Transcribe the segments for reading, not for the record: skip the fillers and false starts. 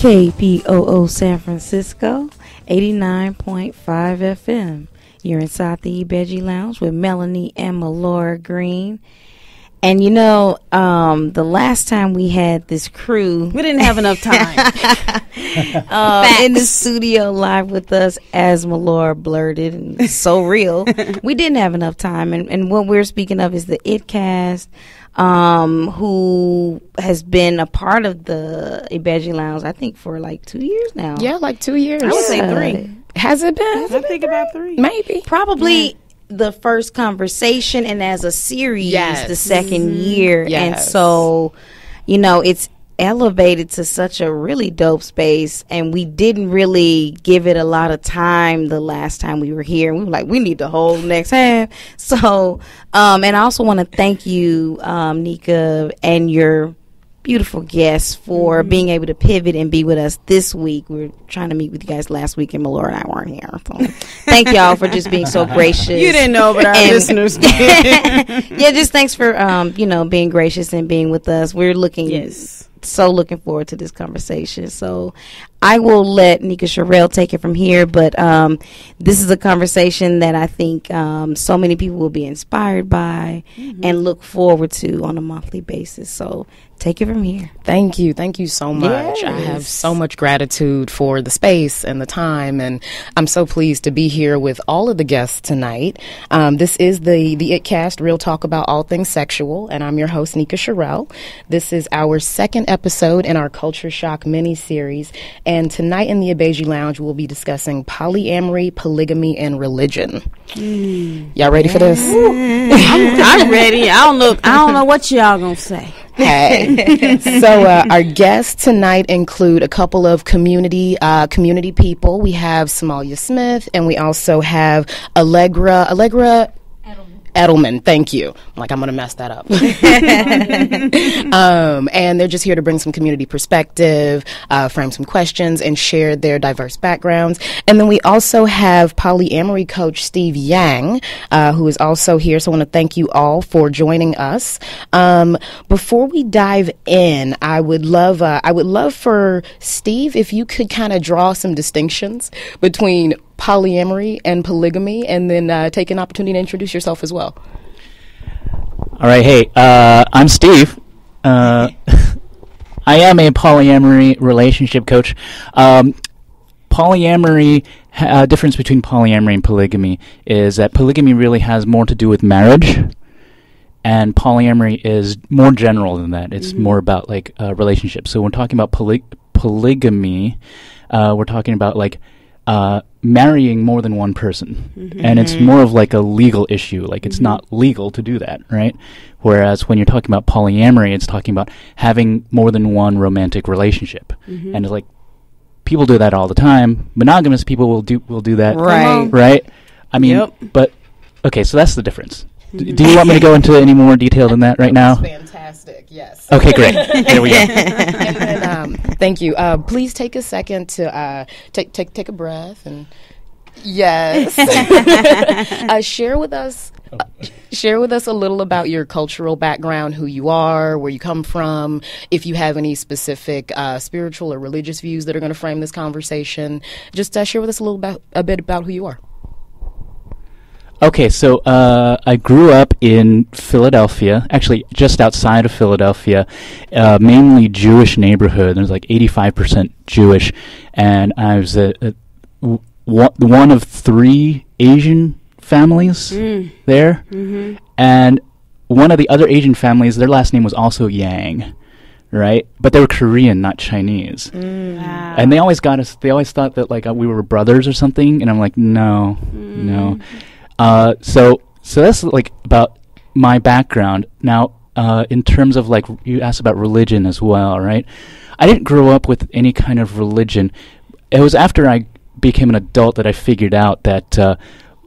KPOO San Francisco, 89.5 FM. You're inside the Ibeji Lounge with Melonie and Melorra Green. And you know, the last time we had this crew, we didn't have enough time in the studio live with us, as Melorra blurted, and it's so real. We didn't have enough time, and what we're speaking of is the ItCast, who has been a part of the Ibeji Lounge, I think, for like 2 years now. Yeah, like 2 years. I would say 3. Has it been? I think about 3. Maybe. Probably the first conversation, and as a series, the second year. Yes. And so, you know, it's elevated to such a really dope space, and we didn't really give it a lot of time the last time we were here. We were like, we need the whole next half. So, and I also want to thank you, Nika, and your beautiful guests for being able to pivot and be with us this week. We were trying to meet with you guys last week, and Melorra and I weren't here. So thank y'all for just being so gracious. You didn't know, but our listeners did. Yeah, just thanks for being gracious and being with us. We're so looking forward to this conversation. So I will let Nika Cherrelle take it from here, but this is a conversation that I think so many people will be inspired by and look forward to on a monthly basis. So take it from here. Thank you so much. Yes. I have so much gratitude for the space and the time, and I'm so pleased to be here with all of the guests tonight. This is the ItCast, Real Talk About All Things Sexual, and I'm your host, Nika Cherrelle. This is our second episode in our Culture Shock mini-series, and tonight in the Ibeji Lounge, we'll be discussing polyamory, polygamy, and religion. Y'all ready for this? I'm ready. I don't know what y'all gonna say. Hey. So our guests tonight include a couple of community people. We have Somalia Smith, and we also have Allegra Edelman, thank you. I'm going to mess that up. And they're just here to bring some community perspective, frame some questions, and share their diverse backgrounds. And then we also have polyamory coach Steve Yang, who is also here. So I want to thank you all for joining us. Before we dive in, I would love for Steve, if you could kind of draw some distinctions between polyamory and polygamy, and then take an opportunity to introduce yourself as well. All right. Hey, I'm Steve. I am a polyamory relationship coach. Polyamory, difference between polyamory and polygamy is that polygamy really has more to do with marriage, and polyamory is more general than that. It's more about like relationships. So when we're talking about polygamy, we're talking about like marrying more than one person, and it's more of like a legal issue. Like it's not legal to do that, right? Whereas when you're talking about polyamory, it's talking about having more than one romantic relationship, and it's like people do that all the time. Monogamous people will do that, right? I mean, but okay, so that's the difference. Do you want me to go into any more detail than that right now? Fantastic, yes. Okay, great. Here we go. And then, thank you. Please take a second to take a breath and share with us a little about your cultural background, who you are, where you come from, if you have any specific spiritual or religious views that are going to frame this conversation. Just share with us a bit about who you are. Okay, so I grew up in Philadelphia, actually just outside of Philadelphia, mainly Jewish neighborhood. There's like 85% Jewish, and I was one of 3 Asian families there, and one of the other Asian families, their last name was also Yang, right? But they were Korean, not Chinese. Wow. And they always thought that like we were brothers or something, and I'm like, no. So that's like about my background. Now, in terms of like, you asked about religion as well, right? I didn't grow up with any kind of religion. It was after I became an adult that I figured out that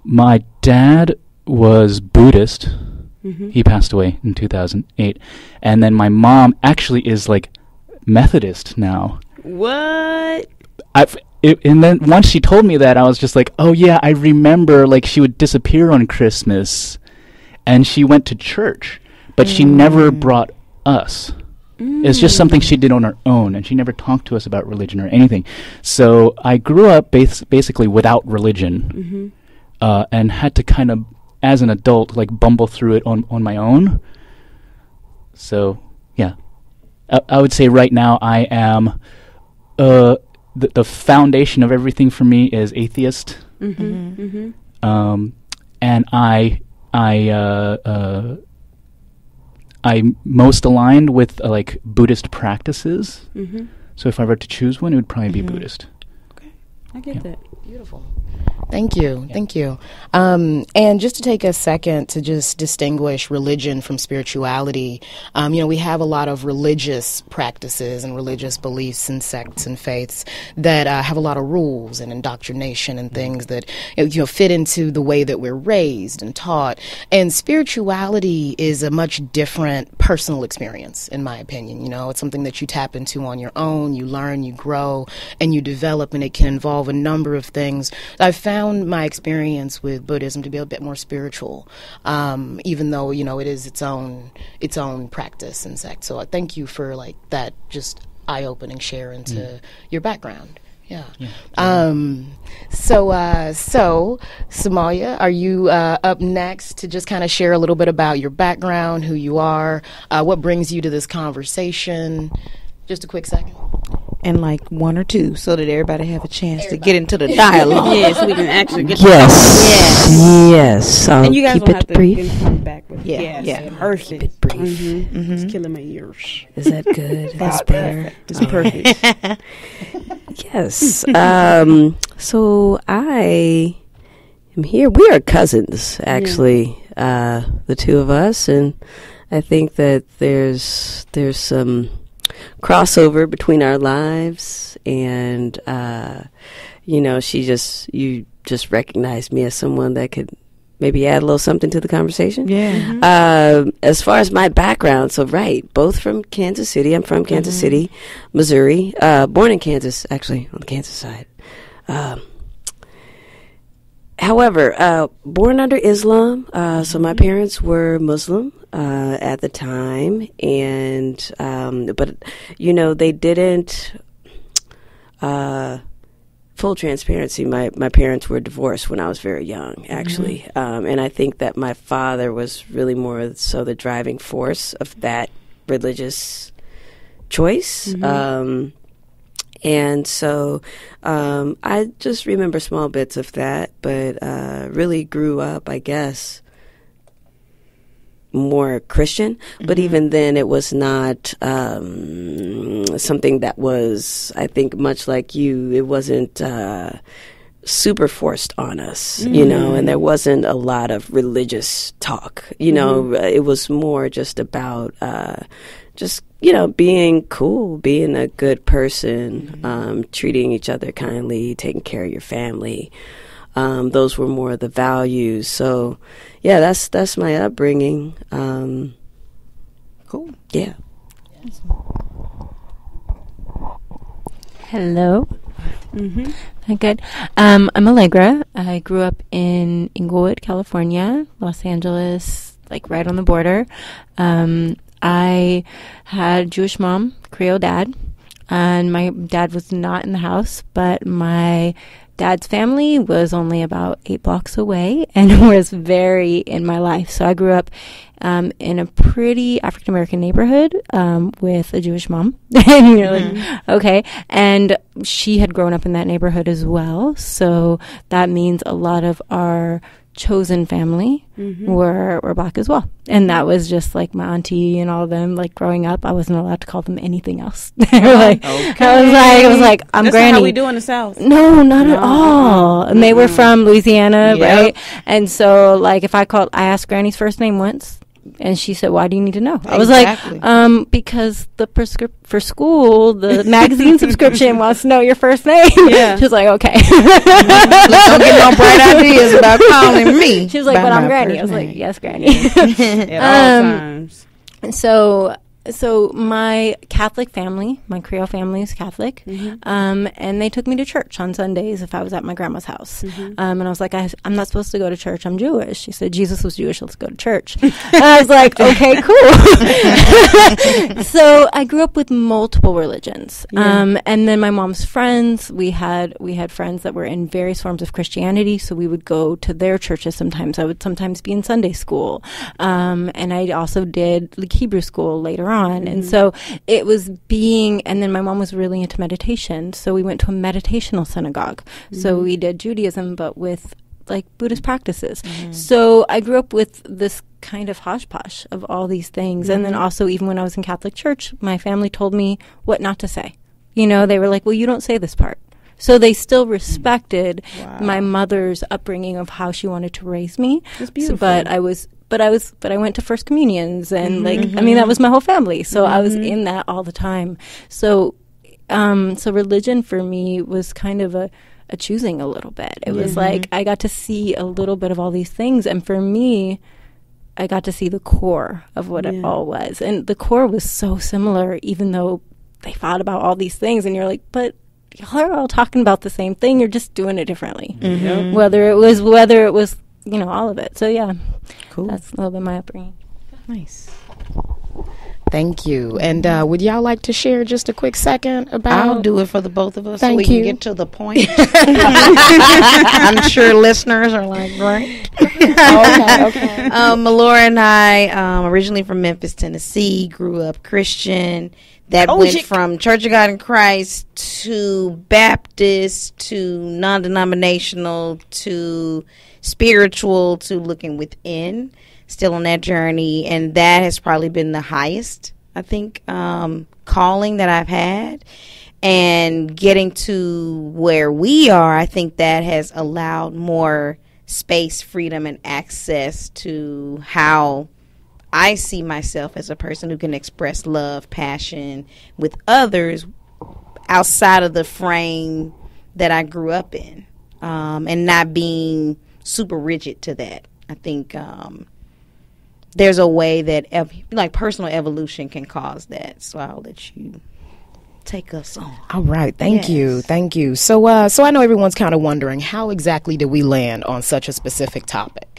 my dad was Buddhist. He passed away in 2008. And then my mom actually is like Methodist now. What? And then once she told me that, I was just like, oh yeah, I remember, like, she would disappear on Christmas, and she went to church, but she never brought us. It's just something she did on her own, and she never talked to us about religion or anything. So I grew up basically without religion, and had to kind of, as an adult, like bumble through it on my own. So yeah, I would say right now I am the foundation of everything for me is atheist, and I'm most aligned with like Buddhist practices. So if I were to choose one, it would probably be Buddhist. Okay, I get that. Beautiful. Thank you. Thank you. And just to take a second to just distinguish religion from spirituality, we have a lot of religious practices and religious beliefs and sects and faiths that have a lot of rules and indoctrination and things that fit into the way that we're raised and taught. And spirituality is a much different personal experience, in my opinion. It's something that you tap into on your own, you learn, you grow, and you develop, and it can involve a number of things. I've found my experience with Buddhism to be a bit more spiritual, even though it is its own practice and sect. So I thank you for like that just eye-opening share into your background. Yeah. So Somalia, are you up next to just kind of share a little bit about your background, who you are, what brings you to this conversation? Just a quick second. And like one or two, so that everybody have a chance to get into the dialogue. Yes, we can actually get. Yes. And you guys keep don't have it to brief. come back with Perfect. Keep it brief. It's killing my ears. Is that good? That's better. It's perfect. Yes. So I am here. We are cousins, actually, the two of us, and I think that there's some crossover between our lives, and you just recognized me as someone that could maybe add a little something to the conversation. As far as my background, so both from Kansas City. I'm from Kansas City, Missouri, born in Kansas, actually, on the Kansas side. However, born under Islam, so my parents were Muslim at the time, and but they didn't. Full transparency, my parents were divorced when I was very young, actually, and I think that my father was really more so the driving force of that religious choice. And so I just remember small bits of that, but really grew up, I guess, more Christian. But even then, it was not something that was, I think, much like you, it wasn't super forced on us, and there wasn't a lot of religious talk. It was more just about being cool, being a good person, treating each other kindly, taking care of your family. Those were more the values. So, yeah, that's my upbringing. Cool. Yeah. Hello. Good. I'm Allegra. I grew up in Inglewood, California, Los Angeles, like right on the border. I had a Jewish mom, Creole dad, and my dad was not in the house, but my dad's family was only about 8 blocks away and was very in my life. So I grew up in a pretty African-American neighborhood with a Jewish mom. And you're like, okay. And she had grown up in that neighborhood as well. So that means a lot of our chosen family were black as well, and that was just like my auntie and all of them. Like growing up, I wasn't allowed to call them anything else. I was like, I'm That's Granny. Not how we do in the South. No, not at all. And they were from Louisiana, right? And so, like, I asked Granny's first name once, and she said, "Why do you need to know?" I was like, "Because the for school, the magazine subscription wants to know your first name." Yeah. She was like, "Okay." Don't get no bright ideas about calling me. She was like, "But I'm Granny." I was like, "Yes, Granny." At all times. So So my Catholic family, my Creole family is Catholic, and they took me to church on Sundays if I was at my grandma's house. And I was like, I'm not supposed to go to church. I'm Jewish. She said, Jesus was Jewish. Let's go to church. And I was like, okay, cool. So I grew up with multiple religions. And then my mom's friends, we had friends that were in various forms of Christianity. So we would go to their churches sometimes. I would sometimes be in Sunday school. And I also did like Hebrew school later on. And so it was and then my mom was really into meditation. So we went to a meditational synagogue. So we did Judaism, but with like Buddhist practices. So I grew up with this kind of hodgepodge of all these things. And then also, even when I was in Catholic church, my family told me what not to say. You know, they were like, well, you don't say this part. So they still respected my mother's upbringing of how she wanted to raise me. That's beautiful. But I went to First Communions and I mean, that was my whole family. So I was in that all the time. So, so religion for me was kind of a choosing a little bit. It was like, I got to see a little bit of all these things. And for me, I got to see the core of what it all was. And the core was so similar, even though they thought about all these things. And you're like, but y'all are all talking about the same thing. You're just doing it differently. Whether it was, you know, all of it. So yeah, cool. That's a little bit my upbringing. Nice. Thank you. And would y'all like to share just a quick second about... I'll do it for the both of us Thank so we you. can get to the point. I'm sure listeners are like, great. Okay. Melorra and I, originally from Memphis, Tennessee, grew up Christian. That went from Church of God in Christ to Baptist to non-denominational to spiritual to looking within. Still on that journey, and that has probably been the highest, I think, calling that I've had. And getting to where we are, I think that has allowed more space, freedom, and access to how I see myself as a person who can express love, passion with others outside of the frame that I grew up in, and not being super rigid to that. I think there's a way that like personal evolution can cause that. So I'll let you take us on. All right. Thank you. So I know everyone's kind of wondering, how exactly did we land on such a specific topic?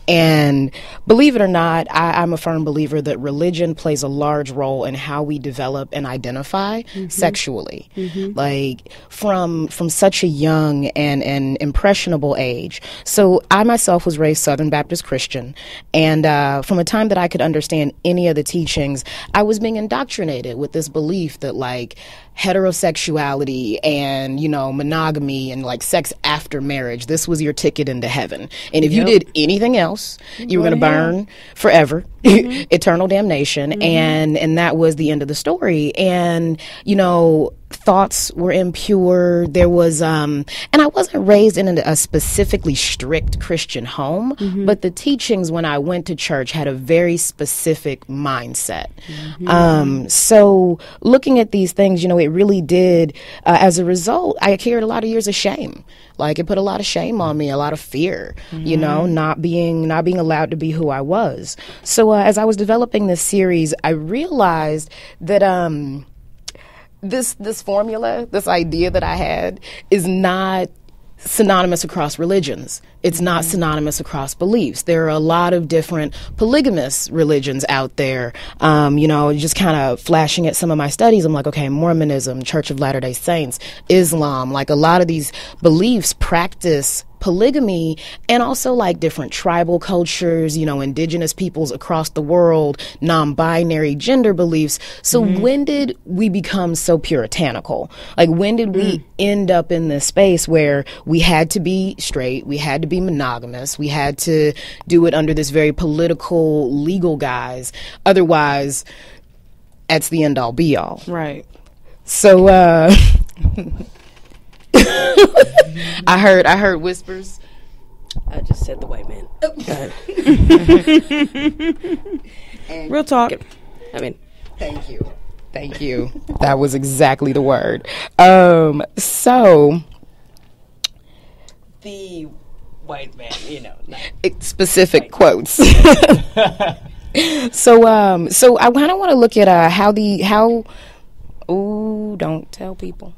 And believe it or not, I'm a firm believer that religion plays a large role in how we develop and identify sexually. Like from such a young and impressionable age. So I myself was raised Southern Baptist Christian, and from a time that I could understand any of the teachings, I was being indoctrinated with this belief that like heterosexuality and, you know, monogamy and like sex after marriage, this was your ticket into heaven. And if you did anything else, you were going to burn forever, eternal damnation. And that was the end of the story. And, you know, thoughts were impure. There was, and I wasn't raised in a specifically strict Christian home, but the teachings when I went to church had a very specific mindset. So looking at these things, you know, it really did, as a result, I carried a lot of years of shame. Like it put a lot of shame on me, a lot of fear, you know, not being allowed to be who I was. So as I was developing this series, I realized that, this formula, this idea that I had is not synonymous across religions. It's not synonymous across beliefs. There are a lot of different polygamous religions out there. You know, just kind of flashing at some of my studies, I'm like, okay, Mormonism, Church of Latter-day Saints, Islam, like a lot of these beliefs practice polygamy, and also like different tribal cultures, you know, indigenous peoples across the world, non-binary gender beliefs. So when did we become so puritanical? Like when did we end up in this space where we had to be straight, we had to be monogamous, we had to do it under this very political, legal guise. Otherwise, that's the end all be all. Right. So, I heard whispers. I just said the white man. Real talk. I mean, Thank you. That was exactly the word. So the white man, you know. specific quotes. So I kind of want to look at Ooh, don't tell people.